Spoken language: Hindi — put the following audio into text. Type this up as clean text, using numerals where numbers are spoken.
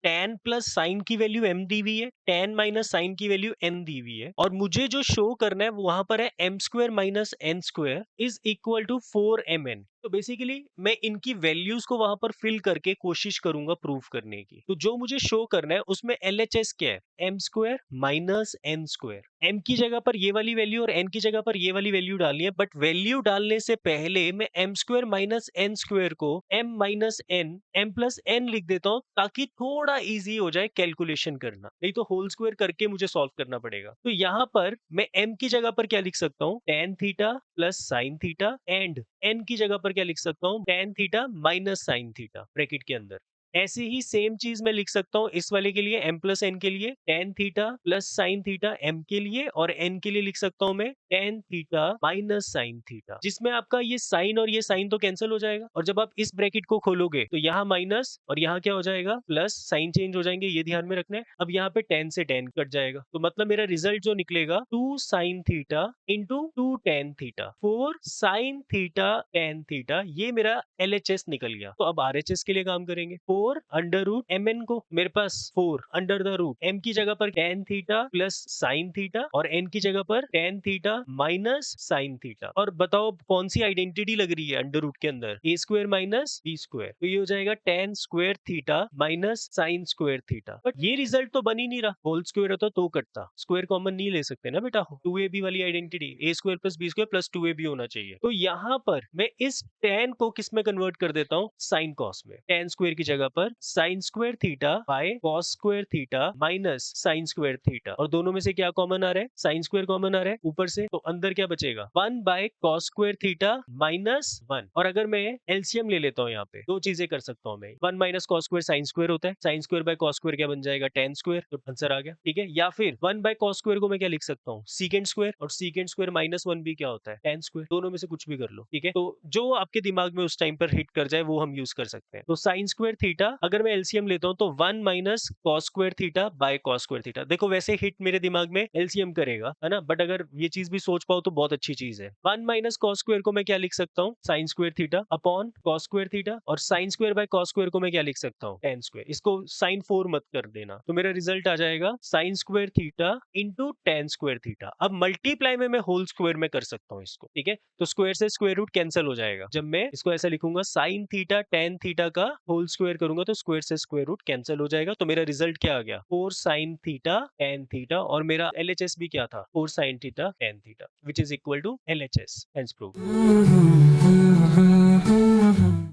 tan प्लस साइन की वैल्यू m दी हुई है, tan माइनस साइन की वैल्यू n दी हुई है, और मुझे जो शो करना है वहां पर है m square minus n square is equal to 4mn। तो बेसिकली मैं इनकी वैल्यूज को वहां पर फिल करके कोशिश करूंगा प्रूव करने की। तो जो मुझे शो करना है उसमें LHS क्या है, m square minus n square. m की जगह पर ये वाली वैल्यू और n की जगह पर ये वाली वैल्यू डालनी है, बट वैल्यू डालने से पहले मैं m square minus n square को m minus n m plus n लिख देता हूं, ताकि थोड़ा इजी हो जाए कैलकुलेशन करना, नहीं तो होल स्क्वायर करके मुझे सॉल्व करना पड़ेगा। तो यहाँ पर मैं m की जगह पर क्या लिख सकता हूँ, tan theta plus sine theta, and n की जगह पर क्या लिख सकता हूँ, tan theta minus sine theta bracket के अंदर। ऐसे ही सेम चीज मैं लिख सकता हूँ इस वाले के लिए, m प्लस n के लिए tan theta plus sine theta m के लिए, और n के लिए लिख सकता हूँ मैं tan theta minus sine theta, जिसमें आपका ये साइन और ये साइन तो कैंसिल हो जाएगा, और जब आप इस ब्रैकेट को खोलोगे तो यहाँ माइनस और यहाँ क्या हो जाएगा प्लस, साइन चेंज हो जाएंगे, ये ध्यान में रखना है। अब यहाँ पे tan से tan कट जाएगा, तो मतलब मेरा रिजल्ट जो निकलेगा 2 sine theta into 2 tan theta, 4 sine theta tan theta, ये मेरा LHS निकल गया। तो अब RHS के लिए काम करेंगे। 4 अंडर रूट mn को मेरे पास 4 अंडर द रूट m की जगह पर tan theta plus sine theta, और n की जगह पर tan theta minus sine theta. और बताओ कौन सी आइडेंटिटी लग रही है अंडर रूट के अंदर, a square minus b square, तो ये हो जाएगा tan square theta minus sign square theta. But ये रिजल्ट तो बन ही नहीं रहा, होल स्क्वायर होता तो कटता, स्क्वायर कॉमन नहीं ले सकते ना बेटा, 2ab वाली identity a square plus b square plus 2ab होना चाहिए। तो यहाँ पर मैं इस tan को किस में कन्वर्ट कर देता हूँ, साइन कॉस में। tan स्क्वायर की जगह पर sign square theta by cos square theta minus sign square theta, और दोनों में से क्या कॉमन आ रहा है, साइन स्क्वायर कॉमन आ रहा है ऊपर से, तो अंदर क्या बचेगा 1 bye cos square theta minus 1। और अगर मैं एलसीएम ले लेता हूँ यहाँ पे, दो चीजें कर सकता हूँ मैं, 1 minus cos square sine square होता है, sign square by cos square क्या बन जाएगा, tan स्क्वायर, तो आंसर आ गया, ठीक है। या फिर 1 बाय कॉस स्क्वायर को मैं क्या लिख सकता हूँ, सीकेंड स्क्वायर, और सीकेंड स्क्वायर माइनस 1 भी क्या होता है, tan स्क्वायर, दोनों में से कुछ भी कर लो, ठीक है। तो जो आपके दिमाग में उस टाइम पर हिट कर जाए वो हम यूज कर सकते हैं। तो साइन स्क्वायर थीटा अगर मैं एलसीएम लेता हूँ तो 1 minus cos square theta by cos square theta, देखो वैसे हिट मेरे दिमाग में एलसीएम करेगा, है ना, बट अगर ये चीज भी सोच पाओ तो बहुत अच्छी चीज है। 1 माइनस कॉस स्क्वायर को मैं क्या लिख सकता हूँ, sine square theta upon cos square theta, और sine square by cos square को मैं क्या लिख सकता हूँ, tan स्क्वायर, इसको साइन 4 मत कर देना, तो मेरा रिजल्ट आ जाएगा sign square theta into tan square theta. अब मल्टीप्लाई में मैं होल स्क्वायर में कर सकता हूँ इसको, ठीक है, तो स्क्वायर से स्क्वायर रूट कैंसिल हो जाएगा। जब मैं इसको ऐसा लिखूंगा साइन थीटा tan थीटा का होल स्क्वायर करूंगा तो स्क्वायर से स्क्वायर रूट कैंसिल हो जाएगा, तो मेरा रिजल्ट क्या आ गया, 4 साइन थीटा tan थीटा, और मेरा LHS भी क्या था, 4 sine theta tan theta, which is equal to LHS, hence prove.